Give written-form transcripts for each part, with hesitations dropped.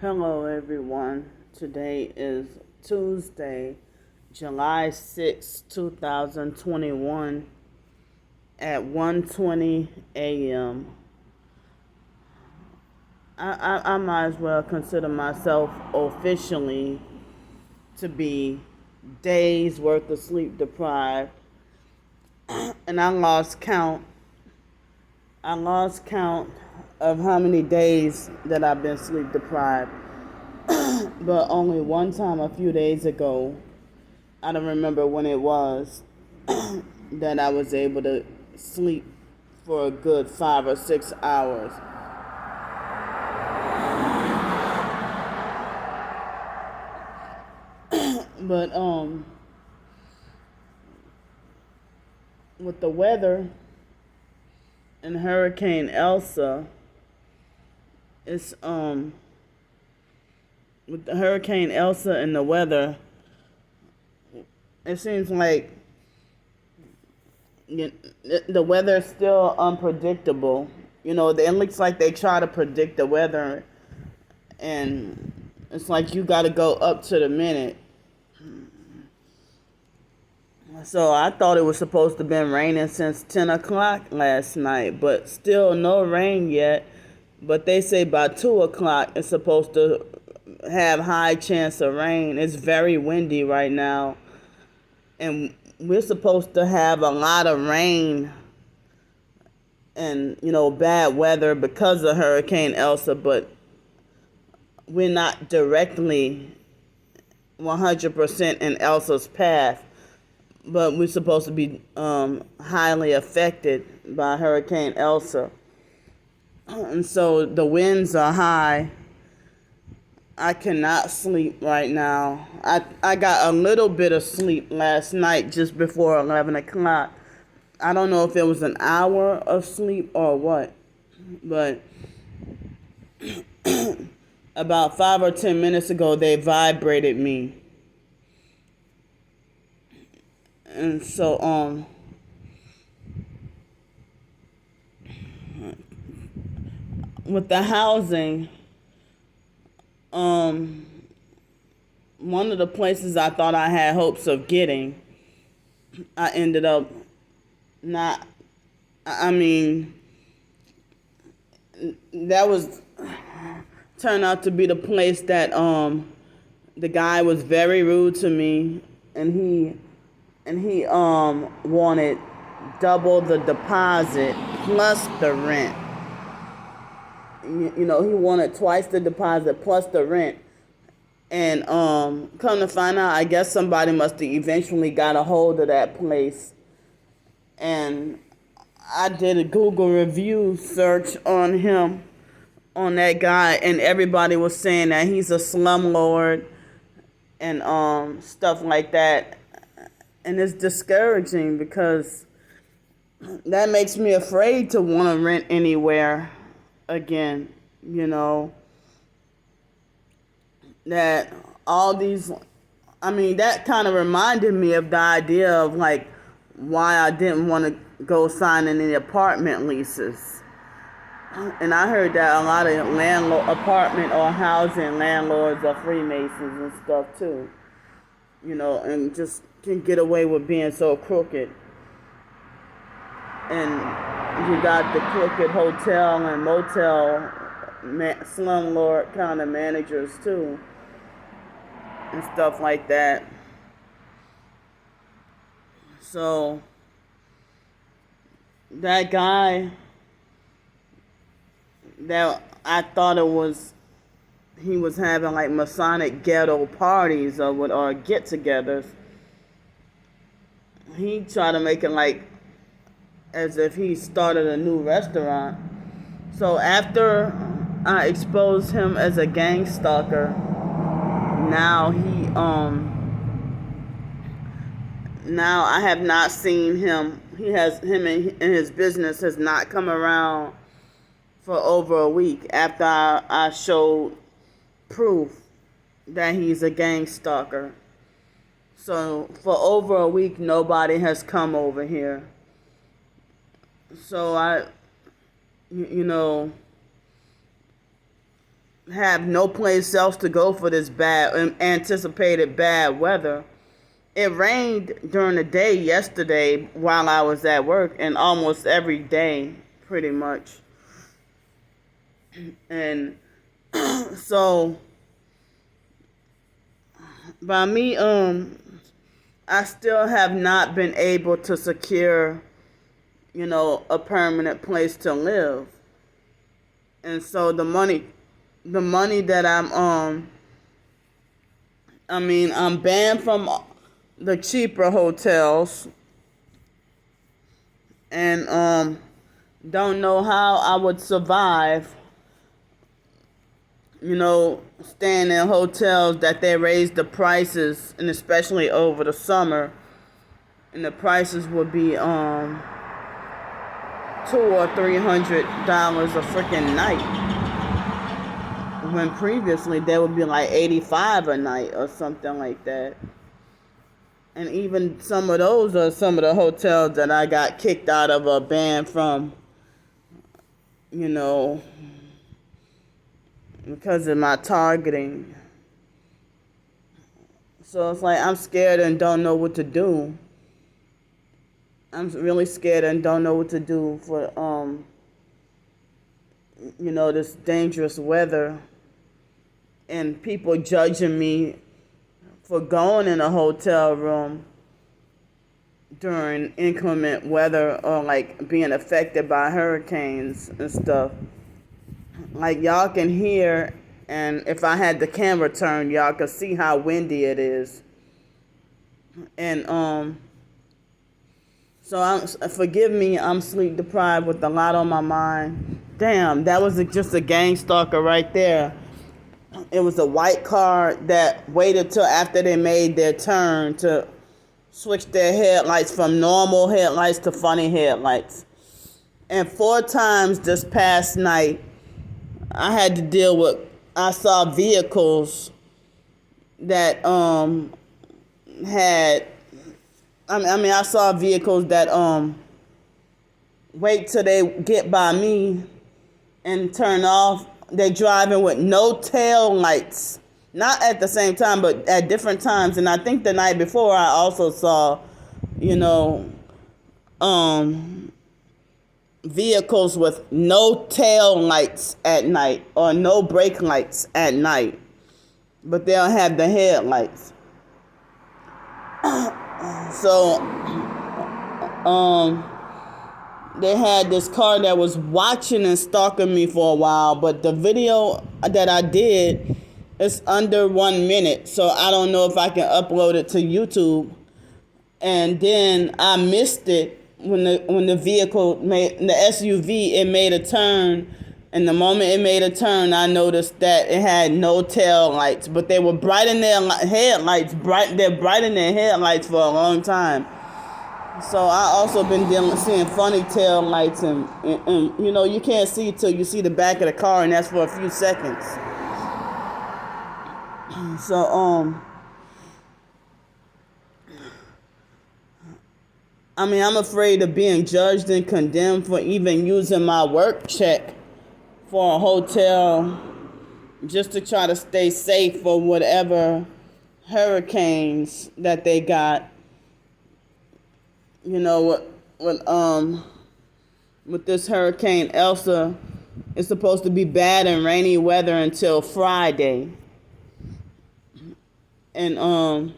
Hello, everyone. Today is Tuesday, July 6, 2021 at 1:20 a.m. I might as well consider myself officially to be days worth of sleep deprived. And I lost count. I lost count of how many days that I've been sleep deprived. But only one time a few days ago, I don't remember when it was, that I was able to sleep for a good 5 or 6 hours. But with the weather and Hurricane Elsa, it's with the Hurricane Elsa and the weather, it seems like the weather is still unpredictable. It looks like they try to predict the weather, and it's like you got to go up to the minute. So I thought it was supposed to have been raining since 10 o'clock last night, but still no rain yet. But they say by 2 o'clock it's supposed to have high chance of rain. It's very windy right now, and we're supposed to have a lot of rain and bad weather because of Hurricane Elsa, but we're not directly 100% in Elsa's path, but we're supposed to be highly affected by Hurricane Elsa. And so the winds are high. I cannot sleep right now. I got a little bit of sleep last night just before 11 o'clock. I don't know if it was an hour of sleep or what, but about 5 or 10 minutes ago, they vibrated me. And so, with the housing, one of the places I thought I had hopes of getting, I ended up not. That was turned out to be the place that the guy was very rude to me, and he wanted double the deposit plus the rent. He wanted twice the deposit plus the rent. And come to find out, I guess somebody must have eventually got a hold of that place. And I did a Google review search on him, on that guy, and everybody was saying that he's a slumlord and stuff like that. And it's discouraging because that makes me afraid to want to rent anywhere again. That all these, that kind of reminded me of the idea of like why I didn't want to go sign any apartment leases. And I heard that a lot of apartment or housing landlords are Freemasons and stuff too. And just can get away with being so crooked. And you got the crooked hotel and motel slumlord kind of managers too, and stuff like that. So that guy that I thought he was having like Masonic ghetto parties or get-togethers. He tried to make it like as if he started a new restaurant. So after I exposed him as a gang stalker, now now I have not seen him. Him and his business has not come around for over a week after I showed proof that he's a gang stalker. So for over a week, nobody has come over here. So have no place else to go for this bad anticipated bad weather. It rained during the day yesterday while I was at work, and almost every day, pretty much. And so, by me, I still have not been able to secure, a permanent place to live. And so the money that I'm banned from the cheaper hotels, and don't know how I would survive, staying in hotels that they raise the prices, and especially over the summer, and the prices would be $200 or $300 a freaking night, when previously they would be like $85 a night or something like that. And even some of those are some of the hotels that I got kicked out of or banned from, because of my targeting. So it's like I'm scared and don't know what to do. I'm really scared and don't know what to do for, this dangerous weather, and people judging me for going in a hotel room during inclement weather, or like being affected by hurricanes and stuff. Like, y'all can hear, and if I had the camera turned, y'all could see how windy it is. And so forgive me, I'm sleep deprived with a lot on my mind. Damn, that was just a gang stalker right there. It was a white car that waited till after they made their turn to switch their headlights from normal headlights to funny headlights. And 4 times this past night, I had to deal with, I saw vehicles that I saw vehicles that wait till they get by me and turn off. They driving with no tail lights. Not at the same time, but at different times. And I think the night before I also saw, vehicles with no tail lights at night or no brake lights at night. But they'll have the headlights. So, they had this car that was watching and stalking me for a while, but the video that I did is under 1 minute, so I don't know if I can upload it to YouTube. And then I missed it when the vehicle the SUV, it made a turn, and the moment it made a turn, I noticed that it had no tail lights, but they were bright in their headlights. They're bright in their headlights for a long time. So I also been seeing funny tail lights, and you can't see till you see the back of the car, and that's for a few seconds. So I'm afraid of being judged and condemned for even using my work check for a hotel, just to try to stay safe for whatever hurricanes that they got. With this Hurricane Elsa, it's supposed to be bad and rainy weather until Friday. And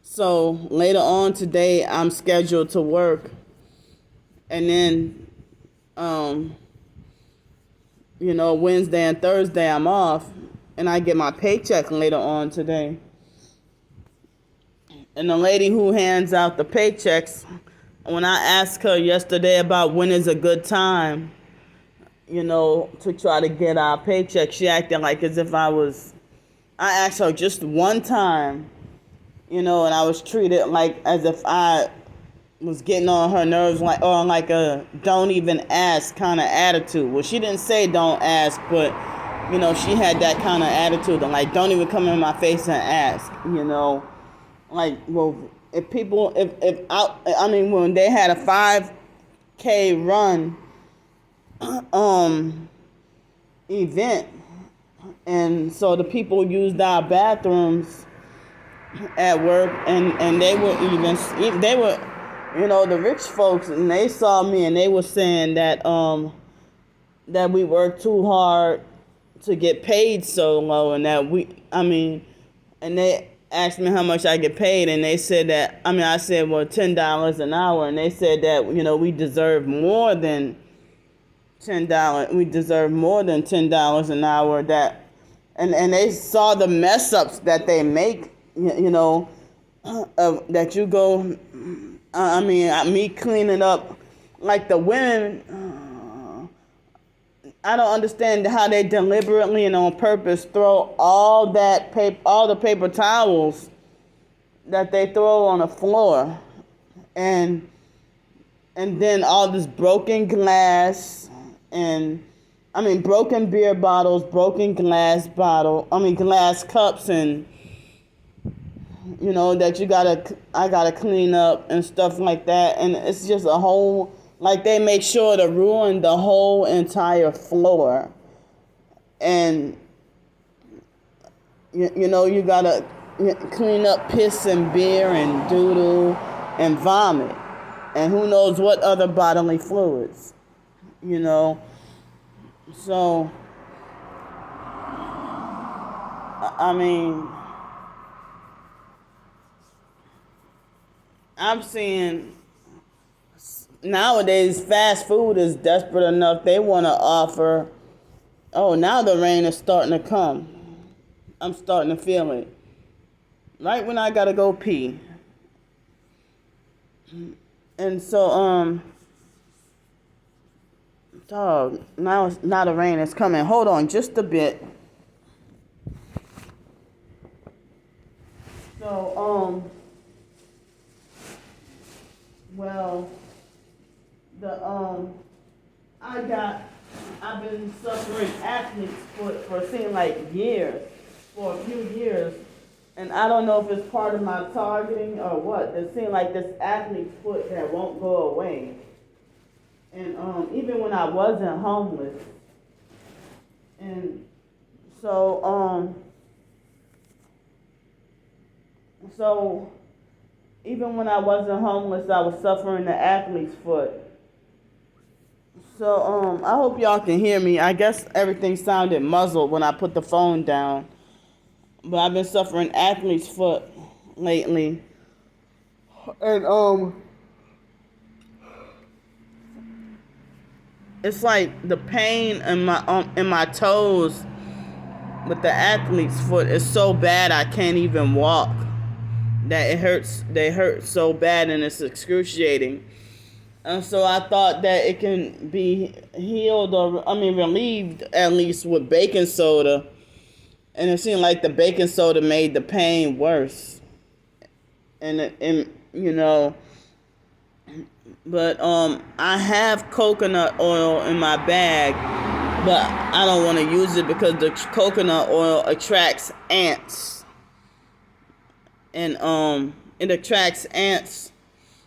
so later on today, I'm scheduled to work. And then, Wednesday and Thursday, I'm off. And I get my paycheck later on today. And the lady who hands out the paychecks, when I asked her yesterday about when is a good time, to try to get our paycheck, she acted like as if I asked her just one time, and I was treated like as if I was getting on her nerves, like a don't even ask kind of attitude. Well, she didn't say don't ask, but, she had that kind of attitude, like don't even come in my face and ask, Like, well, if people, when they had a 5K run event, And so the people used our bathrooms at work, and they were the rich folks, and they saw me, and they were saying that we worked too hard to get paid so low, and and they asked me how much I get paid, and they said that, I said, well, $10 an hour, and they said that, we deserve more than $10. We deserve more than $10 an hour. And they saw the mess ups that they make, that you go, me cleaning up, like the women. I don't understand how they deliberately and on purpose throw all the paper towels that they throw on the floor, and then all this broken glass, and broken beer bottles, broken glass cups, and that I gotta clean up and stuff like that, and it's just a whole. Like, they make sure to ruin the whole entire floor. And, you gotta clean up piss and beer and doo-doo and vomit. And who knows what other bodily fluids, So, I'm seeing... Nowadays, fast food is desperate enough. They want to offer, now the rain is starting to come. I'm starting to feel it. Right when I got to go pee. And so, now the rain is coming. Hold on just a bit. So, I've been suffering athlete's foot for a few years, and I don't know if it's part of my targeting or what. It seems like this athlete's foot that won't go away. And even when I wasn't homeless, and so even when I wasn't homeless, I was suffering the athlete's foot. So, I hope y'all can hear me. I guess everything sounded muzzled when I put the phone down. But I've been suffering athlete's foot lately. And, it's like the pain in my toes with the athlete's foot is so bad I can't even walk. That it hurts. They hurt so bad, and it's excruciating. And so I thought that it can be healed relieved at least with baking soda. And it seemed like the baking soda made the pain worse. But I have coconut oil in my bag, but I don't want to use it because the coconut oil attracts ants. And it attracts ants.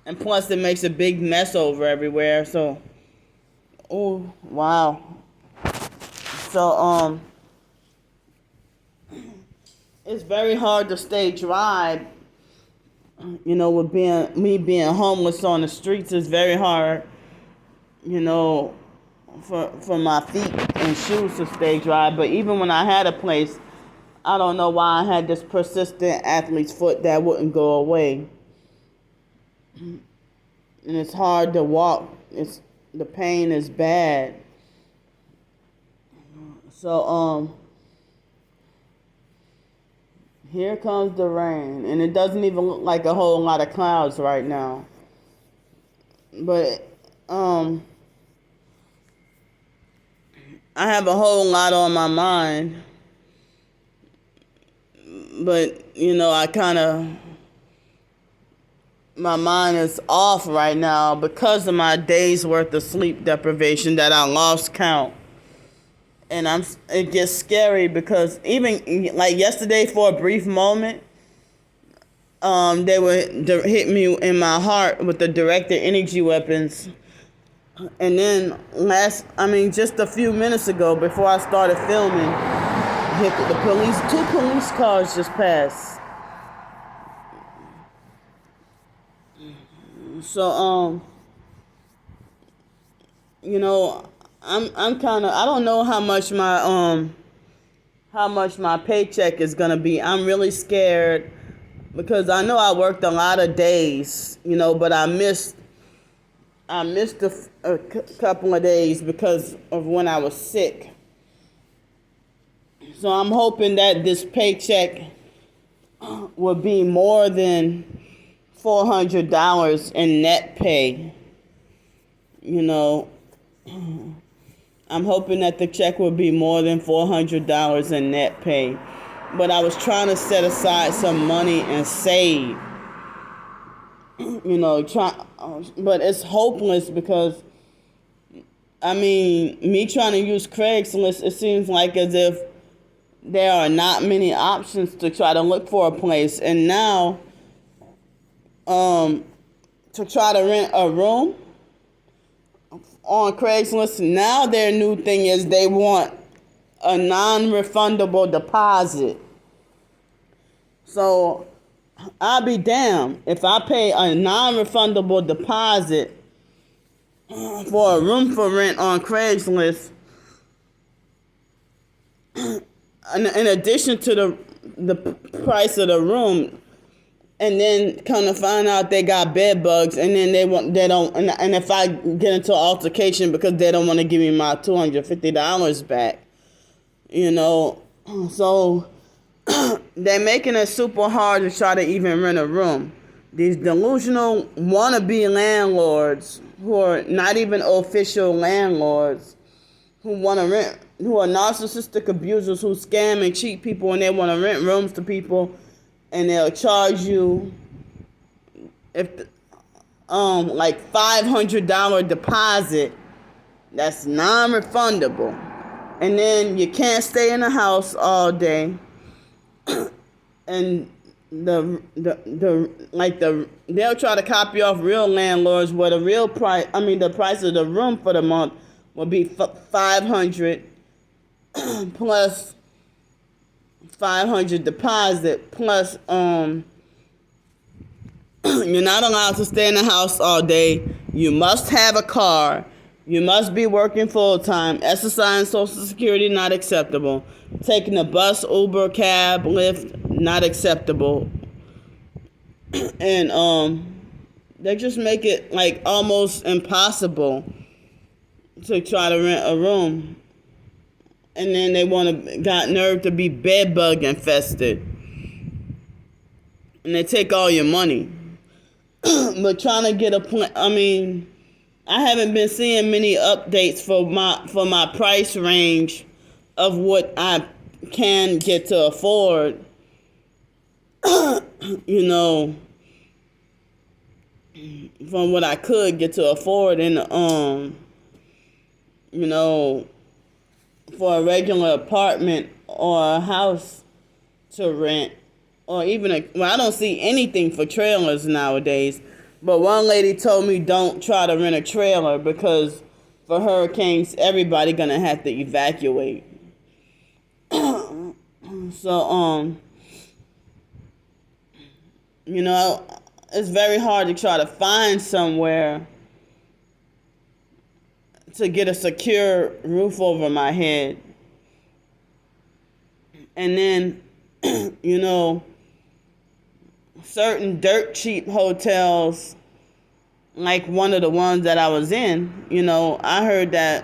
And plus, it makes a big mess over everywhere. So, oh, wow. So, it's very hard to stay dry. With me being homeless on the streets is very hard. For my feet and shoes to stay dry. But even when I had a place, I don't know why I had this persistent athlete's foot that wouldn't go away. And it's hard to walk. The pain is bad. So, here comes the rain. And it doesn't even look like a whole lot of clouds right now. But, I have a whole lot on my mind. But, my mind is off right now because of my days worth of sleep deprivation that I lost count. And it gets scary because even like yesterday for a brief moment, they would hit me in my heart with the directed energy weapons. And then just a few minutes ago before I started filming, The police, two police cars just passed. So, you know, I'm kind of, I don't know how much my paycheck is gonna be. I'm really scared because I know I worked a lot of days, but I missed a couple of days because of when I was sick. So I'm hoping that this paycheck will be more than $400 in net pay. I'm hoping that the check will be more than $400 in net pay. But I was trying to set aside some money and save. But it's hopeless because, me trying to use Craigslist, it seems like as if there are not many options to try to look for a place. And now, to try to rent a room on Craigslist, now their new thing is they want a non-refundable deposit. So I'll be damned if I pay a non-refundable deposit for a room for rent on Craigslist, in addition to the price of the room, and then come to find out they got bed bugs, and then and if I get into an altercation because they don't want to give me my $250 back, so they're making it super hard to try to even rent a room. These delusional wannabe landlords who are not even official landlords, who want to rent, who are narcissistic abusers who scam and cheat people, and they want to rent rooms to people. And they'll charge you like $500 deposit that's non-refundable, and then you can't stay in the house all day. And they'll try to copy off real landlords where the price of the room for the month will be $500 plus $500 deposit plus you're not allowed to stay in the house all day. You must have a car. You must be working full time. SSI and Social Security not acceptable. Taking a bus, Uber, cab, Lyft not acceptable. And they just make it like almost impossible to try to rent a room. And then they got nerve to be bed bug infested. And they take all your money. But trying to get I haven't been seeing many updates for my price range of what I can get to afford. From what I could get to afford in for a regular apartment or a house to rent, or even I don't see anything for trailers nowadays. But one lady told me don't try to rent a trailer because for hurricanes, everybody gonna have to evacuate. So, it's very hard to try to find somewhere to get a secure roof over my head. And then, certain dirt cheap hotels, like one of the ones that I was in, I heard that,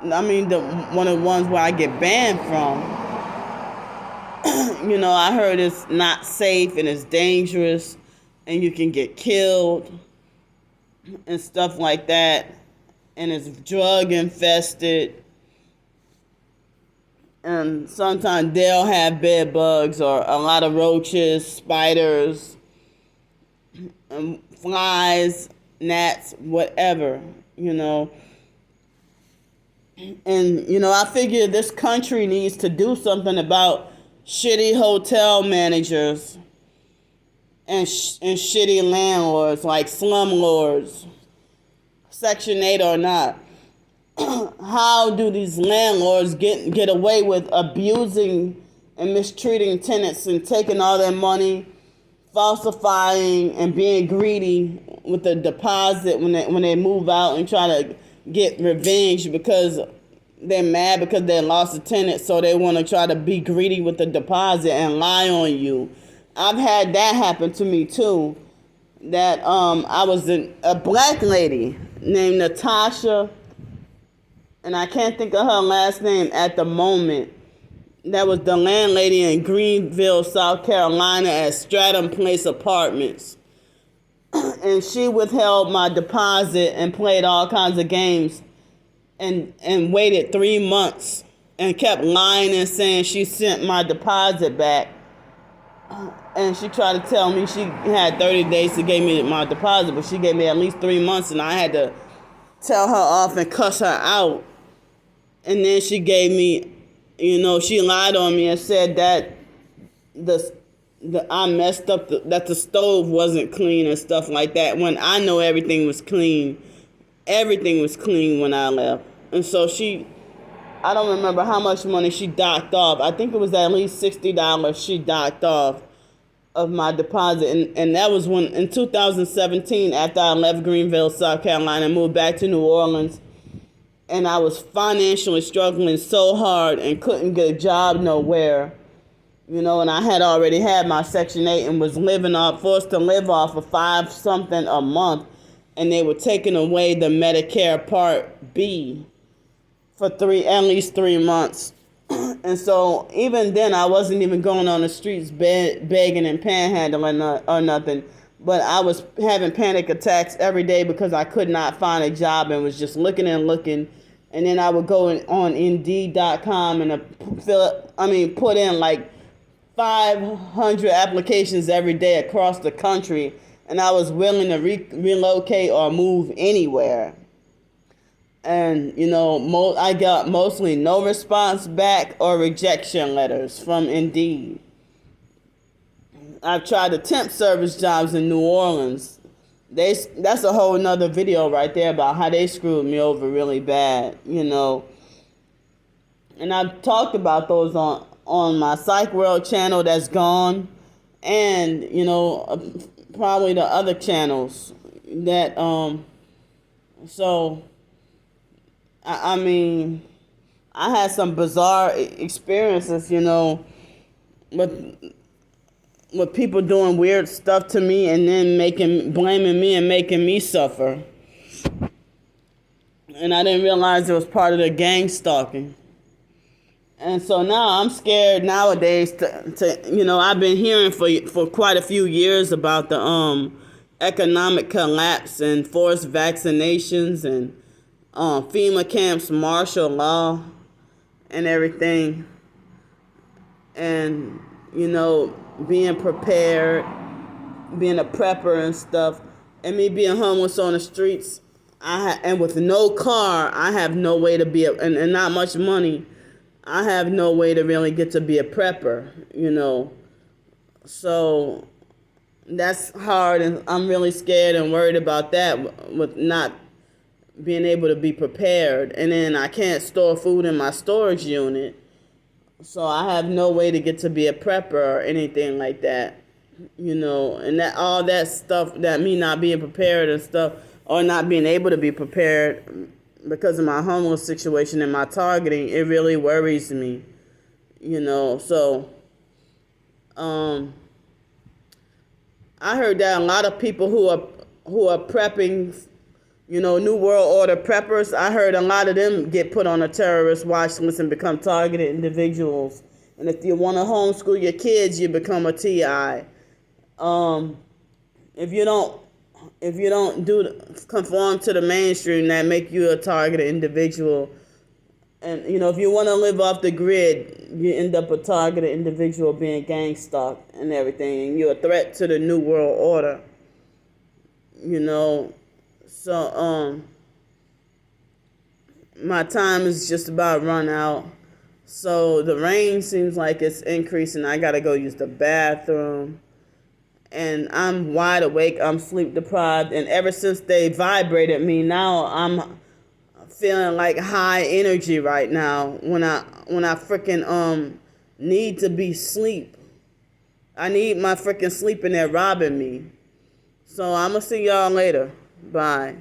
one of the ones where I get banned from, I heard it's not safe and it's dangerous and you can get killed and stuff like that. And it's drug infested. And sometimes they'll have bed bugs or a lot of roaches, spiders, flies, gnats, whatever, And, I figure this country needs to do something about shitty hotel managers and shitty landlords like slumlords, Section 8 or not. how do these landlords get away with abusing and mistreating tenants and taking all their money, falsifying and being greedy with the deposit when they move out and try to get revenge because they're mad because they lost a tenant, so they want to try to be greedy with the deposit and lie on you. I've had that happen to me too. That I was a black lady named Natasha, and I can't think of her last name at the moment. That was the landlady in Greenville, South Carolina at Stratham Place Apartments. And she withheld my deposit and played all kinds of games and waited 3 months and kept lying and saying she sent my deposit back. And she tried to tell me she had 30 days to give me my deposit, but she gave me at least 3 months, and I had to tell her off and cuss her out. And then she gave me, she lied on me and said that I messed up, that the stove wasn't clean and stuff like that, when I know everything was clean. Everything was clean when I left. And so I don't remember how much money she docked off. I think it was at least $60 she docked off of my deposit. And that was in 2017, after I left Greenville, South Carolina, and moved back to New Orleans. And I was financially struggling so hard and couldn't get a job nowhere. And I had already had my Section 8 and was forced to live off of $5-something a month. And they were taking away the Medicare Part B for at least 3 months. And so even then, I wasn't even going on the streets begging and panhandling or nothing. But I was having panic attacks every day because I could not find a job and was just looking and looking. And then I would go on Indeed.com and put in like 500 applications every day across the country. And I was willing to relocate or move anywhere. And, I got mostly no response back or rejection letters from Indeed. I've tried to temp service jobs in New Orleans. That's a whole nother video right there about how they screwed me over really bad, And I've talked about those on my PsychWorld channel that's gone. And, probably the other channels that, so... I had some bizarre experiences, with people doing weird stuff to me and then blaming me and making me suffer. And I didn't realize it was part of the gang stalking. And so now I'm scared nowadays to I've been hearing for quite a few years about the economic collapse and forced vaccinations and FEMA camps, martial law, and everything. And, being prepared, being a prepper and stuff, and me being homeless on the streets, and with no car, I have no way to be, and not much money, I have no way to really get to be a prepper, So that's hard, and I'm really scared and worried about that with not being able to be prepared. And then I can't store food in my storage unit, so I have no way to get to be a prepper or anything like that, and that all that stuff, that me not being prepared and stuff, or not being able to be prepared because of my homeless situation and my targeting, it really worries me, so I heard that a lot of people who are prepping, New World Order preppers, I heard a lot of them get put on a terrorist watch list and become targeted individuals. And if you want to homeschool your kids, you become a TI. If you don't conform to the mainstream, that make you a targeted individual. And if you want to live off the grid, you end up a targeted individual being gang stalked and everything. And you're a threat to the New World Order. So, my time is just about run out. So the rain seems like it's increasing. I gotta go use the bathroom. And I'm wide awake. I'm sleep deprived. And ever since they vibrated me, now I'm feeling like high energy right now when I freaking need to be sleep. I need my freaking sleep and they're robbing me. So I'm gonna see y'all later. Bye.